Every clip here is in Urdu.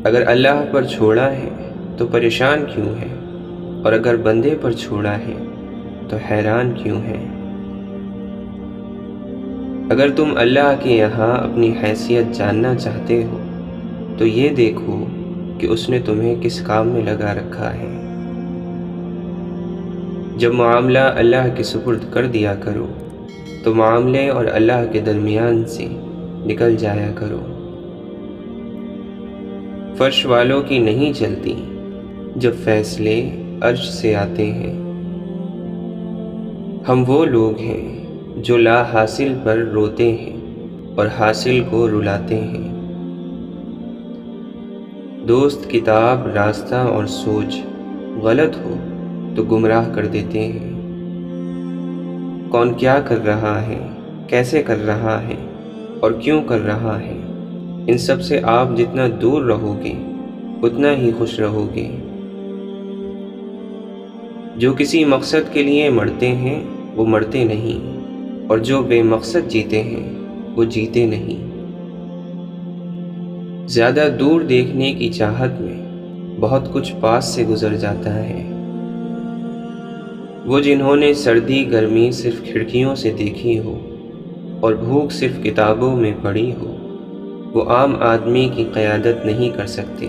اگر اللہ پر چھوڑا ہے تو پریشان کیوں ہے، اور اگر بندے پر چھوڑا ہے تو حیران کیوں ہے؟ اگر تم اللہ کے یہاں اپنی حیثیت جاننا چاہتے ہو تو یہ دیکھو کہ اس نے تمہیں کس کام میں لگا رکھا ہے۔ جب معاملہ اللہ کے سپرد کر دیا کرو تو معاملے اور اللہ کے درمیان سے نکل جایا کرو۔ فرش والوں کی نہیں چلتی جب فیصلے عرش سے آتے ہیں۔ ہم وہ لوگ ہیں جو لا حاصل پر روتے ہیں اور حاصل کو رلاتے ہیں۔ دوست کتاب راستہ اور سوچ غلط ہو تو گمراہ کر دیتے ہیں۔ کون کیا کر رہا ہے، کیسے کر رہا ہے اور کیوں کر رہا ہے، ان سب سے آپ جتنا دور رہو گے اتنا ہی خوش رہو گے۔ جو کسی مقصد کے لیے مرتے ہیں وہ مرتے نہیں، اور جو بے مقصد جیتے ہیں وہ جیتے نہیں۔ زیادہ دور دیکھنے کی چاہت میں بہت کچھ پاس سے گزر جاتا ہے۔ وہ جنہوں نے سردی گرمی صرف کھڑکیوں سے دیکھی ہو اور بھوک صرف کتابوں میں پڑھی ہو، وہ عام آدمی کی قیادت نہیں کر سکتے۔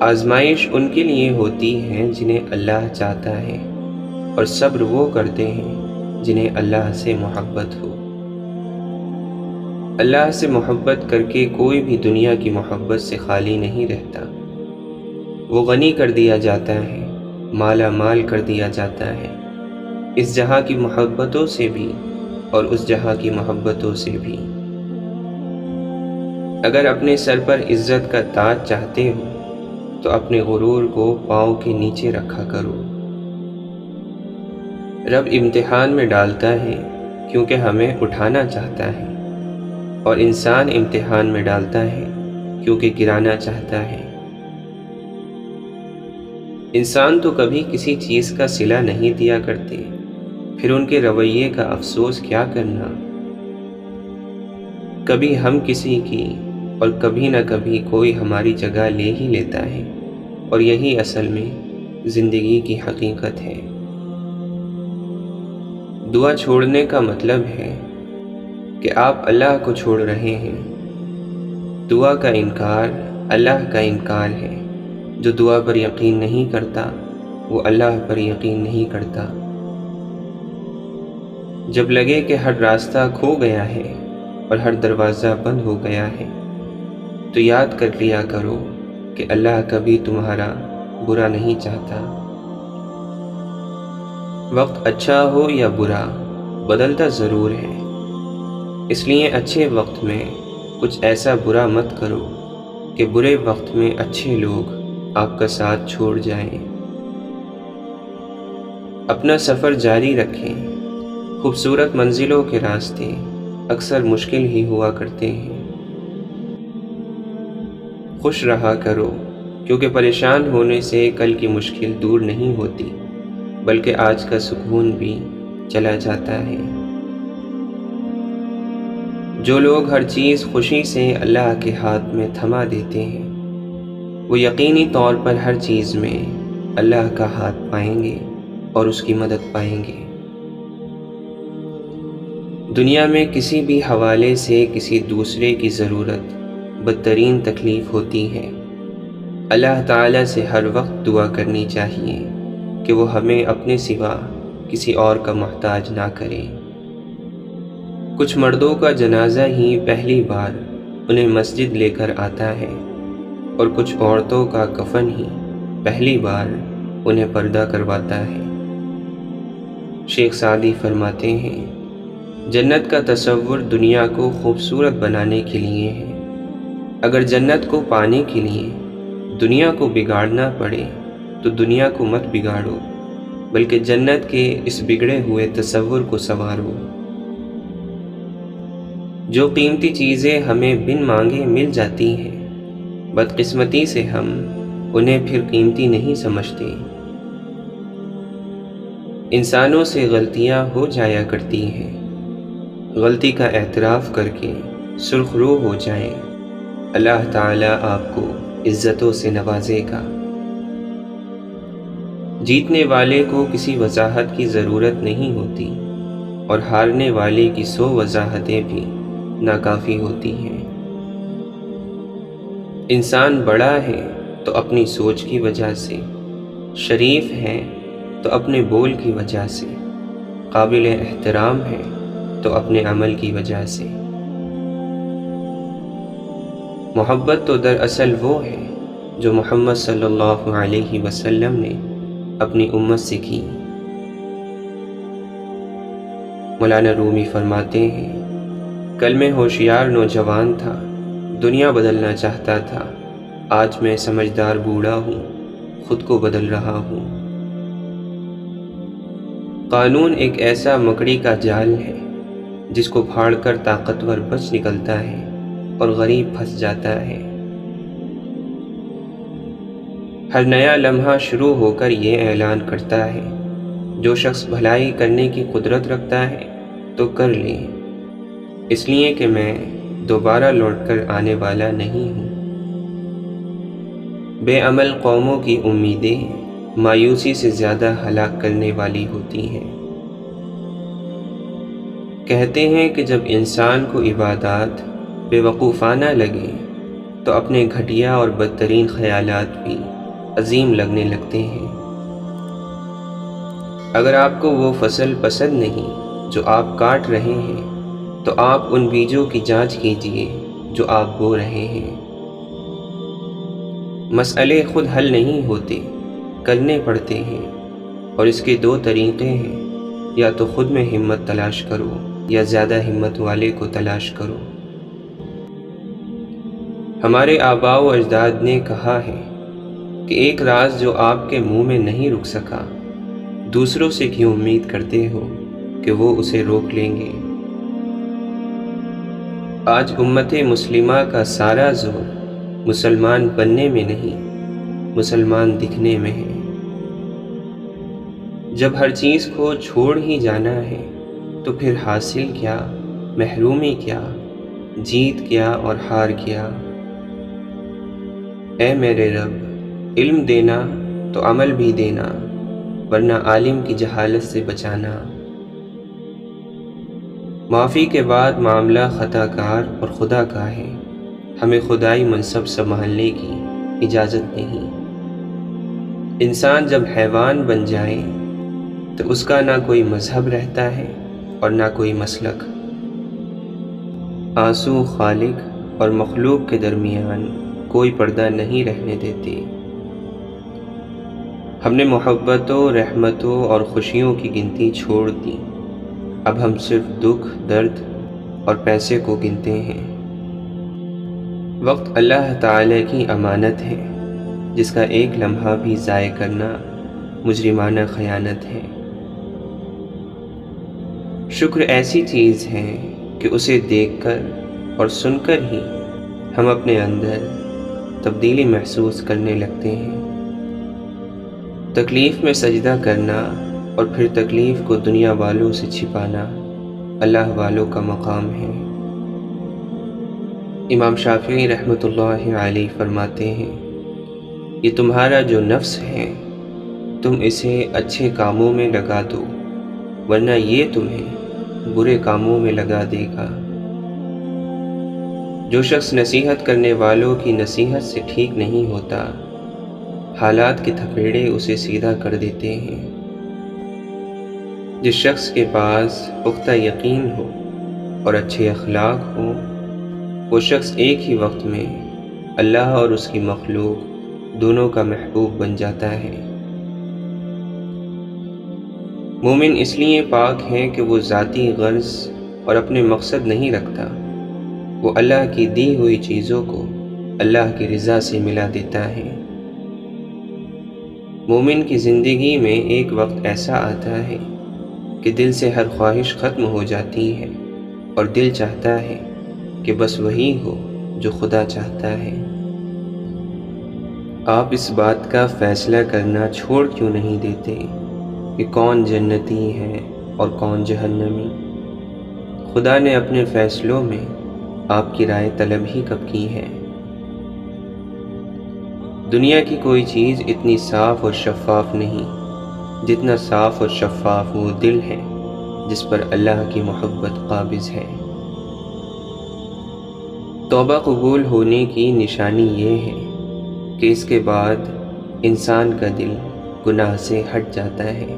آزمائش ان کے لیے ہوتی ہے جنہیں اللہ چاہتا ہے، اور صبر وہ کرتے ہیں جنہیں اللہ سے محبت ہو۔ اللہ سے محبت کر کے کوئی بھی دنیا کی محبت سے خالی نہیں رہتا۔ وہ غنی کر دیا جاتا ہے، مالا مال کر دیا جاتا ہے، اس جہاں کی محبتوں سے بھی اور اس جہاں کی محبتوں سے بھی۔ اگر اپنے سر پر عزت کا تاج چاہتے ہو تو اپنے غرور کو پاؤں کے نیچے رکھا کرو۔ رب امتحان میں ڈالتا ہے کیونکہ ہمیں اٹھانا چاہتا ہے، اور انسان امتحان میں ڈالتا ہے کیونکہ گرانا چاہتا ہے۔ انسان تو کبھی کسی چیز کا صلہ نہیں دیا کرتے، پھر ان کے رویے کا افسوس کیا کرنا۔ کبھی ہم کسی کی اور کبھی نہ کبھی کوئی ہماری جگہ لے ہی لیتا ہے، اور یہی اصل میں زندگی کی حقیقت ہے۔ دعا چھوڑنے کا مطلب ہے کہ آپ اللہ کو چھوڑ رہے ہیں۔ دعا کا انکار اللہ کا انکار ہے۔ جو دعا پر یقین نہیں کرتا وہ اللہ پر یقین نہیں کرتا۔ جب لگے کہ ہر راستہ کھو گیا ہے اور ہر دروازہ بند ہو گیا ہے تو یاد کر لیا کرو کہ اللہ کبھی تمہارا برا نہیں چاہتا۔ وقت اچھا ہو یا برا بدلتا ضرور ہے، اس لیے اچھے وقت میں کچھ ایسا برا مت کرو کہ برے وقت میں اچھے لوگ آپ کا ساتھ چھوڑ جائیں۔ اپنا سفر جاری رکھیں۔ خوبصورت منزلوں کے راستے اکثر مشکل ہی ہوا کرتے ہیں۔ خوش رہا کرو، کیونکہ پریشان ہونے سے کل کی مشکل دور نہیں ہوتی، بلکہ آج کا سکون بھی چلا جاتا ہے۔ جو لوگ ہر چیز خوشی سے اللہ کے ہاتھ میں تھما دیتے ہیں وہ یقینی طور پر ہر چیز میں اللہ کا ہاتھ پائیں گے اور اس کی مدد پائیں گے۔ دنیا میں کسی بھی حوالے سے کسی دوسرے کی ضرورت بدترین تکلیف ہوتی ہے۔ اللہ تعالیٰ سے ہر وقت دعا کرنی چاہیے کہ وہ ہمیں اپنے سوا کسی اور کا محتاج نہ کرے۔ کچھ مردوں کا جنازہ ہی پہلی بار انہیں مسجد لے کر آتا ہے، اور کچھ عورتوں کا کفن ہی پہلی بار انہیں پردہ کرواتا ہے۔ شیخ سعدی فرماتے ہیں، جنت کا تصور دنیا کو خوبصورت بنانے کے لیے ہے۔ اگر جنت کو پانے کے لیے دنیا کو بگاڑنا پڑے تو دنیا کو مت بگاڑو، بلکہ جنت کے اس بگڑے ہوئے تصور کو سنوارو۔ جو قیمتی چیزیں ہمیں بن مانگے مل جاتی ہیں، بدقسمتی سے ہم انہیں پھر قیمتی نہیں سمجھتے۔ انسانوں سے غلطیاں ہو جایا کرتی ہیں، غلطی کا اعتراف کر کے سرخ رو ہو جائیں۔ اللہ تعالیٰ آپ کو عزتوں سے نوازے گا۔ جیتنے والے کو کسی وضاحت کی ضرورت نہیں ہوتی اور ہارنے والے کی 100 وضاحتیں بھی ناکافی ہوتی ہیں۔ انسان بڑا ہے تو اپنی سوچ کی وجہ سے، شریف ہے تو اپنے بول کی وجہ سے، قابل احترام ہے تو اپنے عمل کی وجہ سے۔ محبت تو دراصل وہ ہے جو محمد صلی اللہ علیہ وسلم نے اپنی امت سے کی۔ مولانا رومی فرماتے ہیں، کل میں ہوشیار نوجوان تھا، دنیا بدلنا چاہتا تھا، آج میں سمجھدار بوڑھا ہوں، خود کو بدل رہا ہوں۔ قانون ایک ایسا مکڑی کا جال ہے جس کو پھاڑ کر طاقتور بچ نکلتا ہے اور غریب پھنس جاتا ہے۔ ہر نیا لمحہ شروع ہو کر یہ اعلان کرتا ہے، جو شخص بھلائی کرنے کی قدرت رکھتا ہے تو کر لے، اس لیے کہ میں دوبارہ لوٹ کر آنے والا نہیں ہوں۔ بے عمل قوموں کی امیدیں مایوسی سے زیادہ ہلاک کرنے والی ہوتی ہیں۔ کہتے ہیں کہ جب انسان کو عبادات بے وقوفانہ لگے تو اپنے گھٹیا اور بدترین خیالات بھی عظیم لگنے لگتے ہیں۔ اگر آپ کو وہ فصل پسند نہیں جو آپ کاٹ رہے ہیں تو آپ ان بیجوں کی جانچ کیجئے جو آپ بو رہے ہیں۔ مسئلے خود حل نہیں ہوتے، کرنے پڑتے ہیں، اور اس کے 2 طریقے ہیں، یا تو خود میں ہمت تلاش کرو یا زیادہ ہمت والے کو تلاش کرو۔ ہمارے آباء و اجداد نے کہا ہے کہ ایک راز جو آپ کے منہ میں نہیں رک سکا، دوسروں سے کیوں امید کرتے ہو کہ وہ اسے روک لیں گے؟ آج امت مسلمہ کا سارا زور مسلمان بننے میں نہیں، مسلمان دکھنے میں ہے۔ جب ہر چیز کو چھوڑ ہی جانا ہے تو پھر حاصل کیا، محرومی کیا، جیت کیا اور ہار کیا؟ اے میرے رب، علم دینا تو عمل بھی دینا، ورنہ عالم کی جہالت سے بچانا۔ معافی کے بعد معاملہ خطا کار اور خدا کا ہے، ہمیں خدائی منصب سنبھالنے کی اجازت نہیں۔ انسان جب حیوان بن جائے تو اس کا نہ کوئی مذہب رہتا ہے اور نہ کوئی مسلک۔ آنسو خالق اور مخلوق کے درمیان کوئی پردہ نہیں رہنے دیتے۔ ہم نے محبتوں، رحمتوں اور خوشیوں کی گنتی چھوڑ دی، اب ہم صرف دکھ، درد اور پیسے کو گنتے ہیں۔ وقت اللہ تعالی کی امانت ہے، جس کا ایک لمحہ بھی ضائع کرنا مجرمانہ خیانت ہے۔ شکر ایسی چیز ہے کہ اسے دیکھ کر اور سن کر ہی ہم اپنے اندر تبدیلی محسوس کرنے لگتے ہیں۔ تکلیف میں سجدہ کرنا اور پھر تکلیف کو دنیا والوں سے چھپانا اللہ والوں کا مقام ہے۔ امام شافعی رحمۃ اللہ علیہ فرماتے ہیں، یہ تمہارا جو نفس ہے تم اسے اچھے کاموں میں لگا دو، ورنہ یہ تمہیں برے کاموں میں لگا دے گا۔ جو شخص نصیحت کرنے والوں کی نصیحت سے ٹھیک نہیں ہوتا، حالات کے تھپیڑے اسے سیدھا کر دیتے ہیں۔ جس شخص کے پاس پختہ یقین ہو اور اچھے اخلاق ہوں، وہ شخص ایک ہی وقت میں اللہ اور اس کی مخلوق دونوں کا محبوب بن جاتا ہے۔ مومن اس لیے پاک ہے کہ وہ ذاتی غرض اور اپنے مقصد نہیں رکھتا، وہ اللہ کی دی ہوئی چیزوں کو اللہ کی رضا سے ملا دیتا ہے۔ مومن کی زندگی میں ایک وقت ایسا آتا ہے کہ دل سے ہر خواہش ختم ہو جاتی ہے اور دل چاہتا ہے کہ بس وہی ہو جو خدا چاہتا ہے۔ آپ اس بات کا فیصلہ کرنا چھوڑ کیوں نہیں دیتے کہ کون جنتی ہے اور کون جہنمی؟ خدا نے اپنے فیصلوں میں آپ کی رائے طلب ہی کب کی ہے؟ دنیا کی کوئی چیز اتنی صاف اور شفاف نہیں جتنا صاف اور شفاف وہ دل ہے جس پر اللہ کی محبت قابض ہے۔ توبہ قبول ہونے کی نشانی یہ ہے کہ اس کے بعد انسان کا دل گناہ سے ہٹ جاتا ہے۔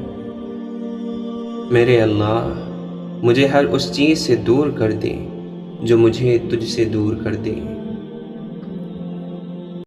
میرے اللہ، مجھے ہر اس چیز سے دور کر دے جو مجھے تجھ سے دور کر دے۔